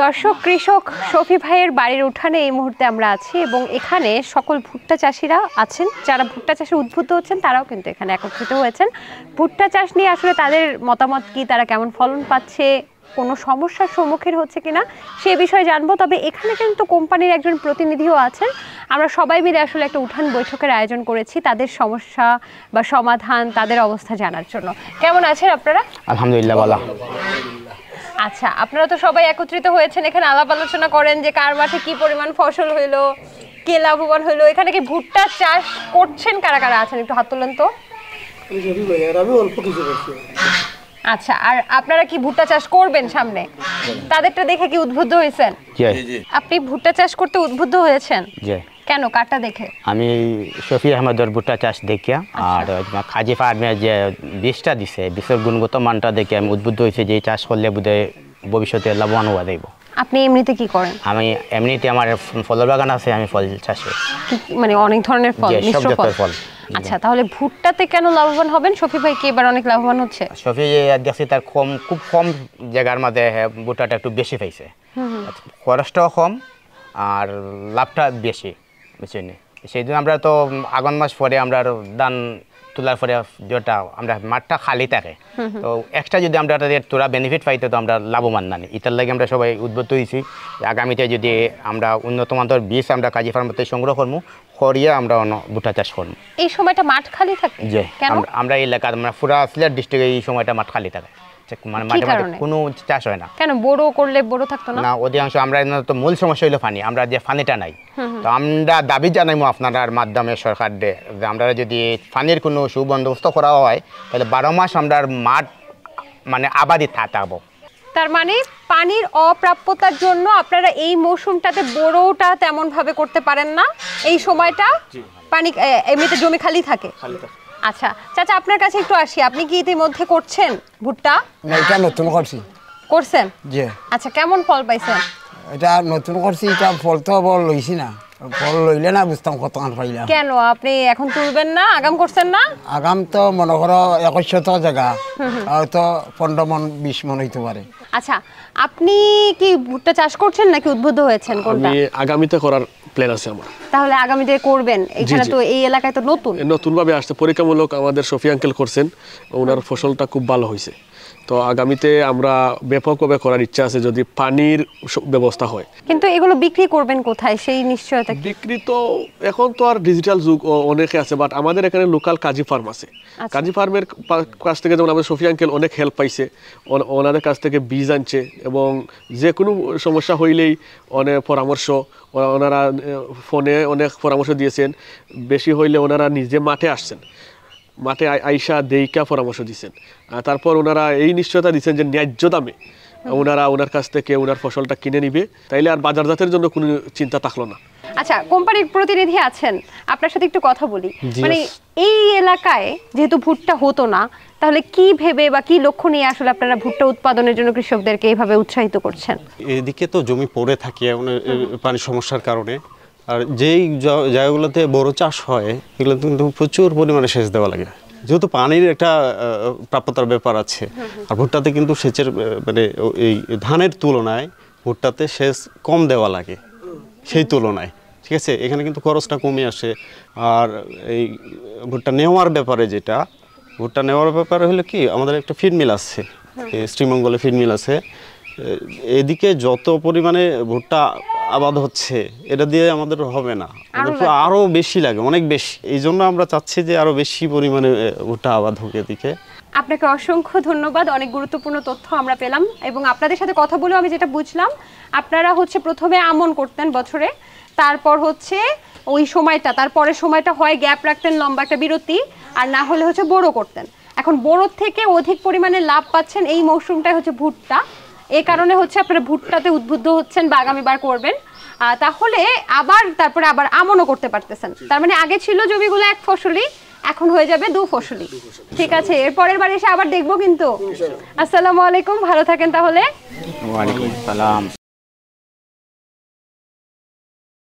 দর্শক কৃষক শফি ভাইয়ের বাড়ির উঠানে এই মুহূর্তে আমরা আছি এবং এখানে সকল ভুট্টা চাষিরা আছেন, যারা ভুট্টা চাষে উদ্বুদ্ধ হচ্ছেন তারাও কিন্তু এখানে একত্রিত হয়েছেন। ভুট্টা চাষ নিয়ে আসলে তাদের মতামত কি, তারা কেমন ফলন পাচ্ছে, কোনো সমস্যার সম্মুখীন হচ্ছে কিনা সে বিষয়ে জানবো। তবে এখানে কিন্তু কোম্পানির একজন প্রতিনিধিও আছেন। আমরা সবাই মিলে আসলে একটা উঠান বৈঠকের আয়োজন করেছি তাদের সমস্যা বা সমাধান, তাদের অবস্থা জানার জন্য। কেমন আছেন আপনারা? আলহামদুলিল্লাহ ভালো। আচ্ছা, আপনারা তো সবাই একত্রিত হয়েছেন, এখানে আলাপ আলোচনা করেন যে কার মাঠে কি পরিমাণ ফসল হইলো, কে লাভবান হইলো। এখানে কি ভুট্টা চাষ করছেন কারা কারা আছেন একটু হাত তোলেন তো। আচ্ছা, আর আপনারা কি ভুট্টা চাষ করবেন সামনে? তাদেরটা দেখে কি উদ্বুদ্ধ হয়েছেন? আপনি ভুট্টা চাষ করতে উদ্বুদ্ধ হয়েছেন? কেন, কারটা দেখে? আমি শফি আহমেদের ভুট্টা চাষ দেখিয়া আর খাজি ফার্মের যে বীজটা দিছে, বীজের গুণগত মানটা দেখে আমি উদ্বুদ্ধ হয়েছে যে চাষ করলে বোধহয় ভবিষ্যতে লাভবান হওয়া যাইব। আপনি এমনিতে কি করেন? আমি এমনিতে আমার ফলের বাগান আছে, আমি ফল চাষে মানে অনেক ধরনের ফল, মিশ্র ফল। আচ্ছা, তাহলে ভুট্টাতে কেন লাভবান হবেন? শফি ভাই কি এবার অনেক লাভবান হচ্ছে? শফি দেখছি তার খুব কম জায়গার মধ্যে ভুট্টাটা একটু বেশি পাইছে, খরচটাও কম আর লাভটা বেশি, বুঝছেন? সেই জন্য আমরা তো আগাম মাস পরে আমরা ধান তোলার পরে যেটা আমরা মাঠটা খালি থাকে, তো এক্সট্রা যদি আমরা তোরা বেনিফিট পাইতে তো আমরা লাভবান না। এটার লাগে আমরা সবাই উদ্বুদ্ধ হয়েছি আগামীতে যদি আমরা উন্নত মানের বীজ আমরা কাজী ফার্মতে সংগ্রহ করবো, করিয়ে আমরা ভুট্টা চাষ করবো। এই সময়টা মাঠ খালি থাকে? যে আমরা এই এলাকার মানে পুরা সিলেট ডিস্ট্রিক্টে এই সময়টা মাঠ খালি থাকে, মানে মাঠে মাঠে কোনো চাষ হয় না। কেন, বড় করলে বড় থাকতো না? না, অধিকাংশ আমরা তো মূল সমস্যা হইলো পানি, আমরা যে পানিটা নাই। তো আমরা দাবি জানাইমো আপনার মাধ্যমে সরকার যে আমরা যদি পানির কোনো সুবন্দোবস্ত করা হয় তাহলে 12 মাস আমরা মাঠ মানে আবাদি থাকবো। তার মানে পানির অপ্রাপ্যতার জন্য আপনারা এই মৌসুমটাতে বড়টা তেমন ভাবে করতে পারেন না, এই সময়টা পানি এমনিতে জমি খালি থাকে। আচ্ছা চাচা, আপনার কাছে একটু আসি, আপনি কি ইতিমধ্যে করছেন ভুট্টা? না, এটা নতুন করছি। করছেন? জি। আচ্ছা, কেমন ফল পাইছেন? এটা নতুন করছি, এটা ফল তো বড় লইছি না, ফল লইলে না বুঝতাম কত কান পাইলাম। কেন আপনি এখন তুলবেন না? আগাম করছেন না? আগাম তো মনে করো 2100 জায়গা, হয়তো 15 মন 20 মন হইতে পারে। আচ্ছা, আপনি কি ভুট্টা চাষ করছেন নাকি উদ্বুদ্ধ হয়েছেন কোনটা? আমি আগামীতে করার প্ল্যান আছে আমার। তাহলে আগামীতে করবেন? এখানে তো এই এলাকায় তো নতুন ভাবে আসছে, পরীক্ষামূলক আমাদের শফি আঙ্কেল করছেন, ওনার ফসলটা খুব ভালো হয়েছে। তো আগামীতে আমরা ব্যাপকভাবে করার ইচ্ছা আছে যদি পানির ব্যবস্থা হয়। কিন্তু এগুলো বিক্রি করবেন কোথায় সেই নিশ্চয়তা? বিক্রি তো এখন তো আর ডিজিটাল যুগ অনেকে আছে, বাট আমাদের এখানে লোকাল কাজী ফার্ম আছে। কাজী ফার্মের কাছ থেকে যেমন আমাদের শফি আঙ্কেল অনেক হেল্প পাইছে, ওনাদের কাছ থেকে বীজ আনছে এবং যে কোনো সমস্যা হইলেই অনেক পরামর্শ, ওনারা ফোনে অনেক পরামর্শ দিয়েছেন। বেশি হইলে ওনারা নিজে মাঠে আসছেন, মাঠে আইসা দেইকা পরামর্শ দিচ্ছেন। তারপর ওনারা এই নিশ্চয়তা দিচ্ছেন যে ন্যায্য দামে ওনারা ওনার কাছ থেকে ওনার ফসলটা কিনে নিবে, তাইলে আর বাজারজাতের জন্য কোনো চিন্তা থাকলো না। আচ্ছা, কোম্পানির প্রতিনিধি আছেন, আপনার সাথে একটু কথা বলি। মানে এই এলাকায় যেহেতু ভুট্টা হতো না, তাহলে কি ভেবে বা কি লক্ষ্য নিয়ে আসলে আপনারা ভুট্টা উৎপাদনের জন্য কৃষকদেরকে এইভাবে উৎসাহিত করছেন? এদিকে তো জমি পড়ে থাকে পানির সমস্যার কারণে, আর যেই জায়গাগুলোতে বড় চাষ হয় এগুলো কিন্তু প্রচুর পরিমাণে সেচ দেওয়া লাগে, যেহেতু পানির একটা প্রাপ্যতার ব্যাপার আছে। আর ভুট্টাতে কিন্তু সেচের মানে এই ধানের তুলনায় ভুট্টাতে সেচ কম দেওয়া লাগে সেই তুলনায়, ঠিক আছে? এখানে কিন্তু খরচটা কমে আসে। আর এই ভুট্টা নেওয়ার ব্যাপারে হলো কি, আমাদের একটা ফিড মিল আছে, শ্রীমঙ্গলে ফিড মিল আছে। এদিকে যত পরিমাণে ভুট্টা আবাদ হচ্ছে এটা দিয়ে আমাদের হবে না, আরো বেশি লাগে, অনেক বেশি। এই জন্য আমরা চাচ্ছি যে আরো বেশি পরিমাণে ভুট্টা আবাদ হোক এদিকে। আপনাকে অসংখ্য ধন্যবাদ, অনেক গুরুত্বপূর্ণ তথ্য আমরা পেলাম এবং আপনাদের সাথে কথা বলেও আমি যেটা বুঝলাম, আপনারা প্রথমে আমন করতেন বছরে, তারপর ওই সময়টা, তারপরের সময়টা হয় গ্যাপ রাখতেন, লম্বা একটা বিরতি, আর না হলে বড় করতেন। এখন বড়োর থেকে অধিক পরিমাণে লাভ পাচ্ছেন এই মৌসুমটাই ভুট্টা, এই কারণে আপনারা ভুট্টাতে উদ্বুদ্ধ হচ্ছেন বা আগামীবার করবেন। তাহলে তারপরে আবার আমনও করতে পারতেছেন। তার মানে আগে ছিল জমিগুলো এক ফসলি, এখন হয়ে যাবে 2 ফসলি। ঠিক আছে, এরপরের বার এসে আবার দেখবো কিন্তু। আসসালামু আলাইকুম, ভালো থাকেন তাহলে। ওয়ালাইকুম আসসালাম।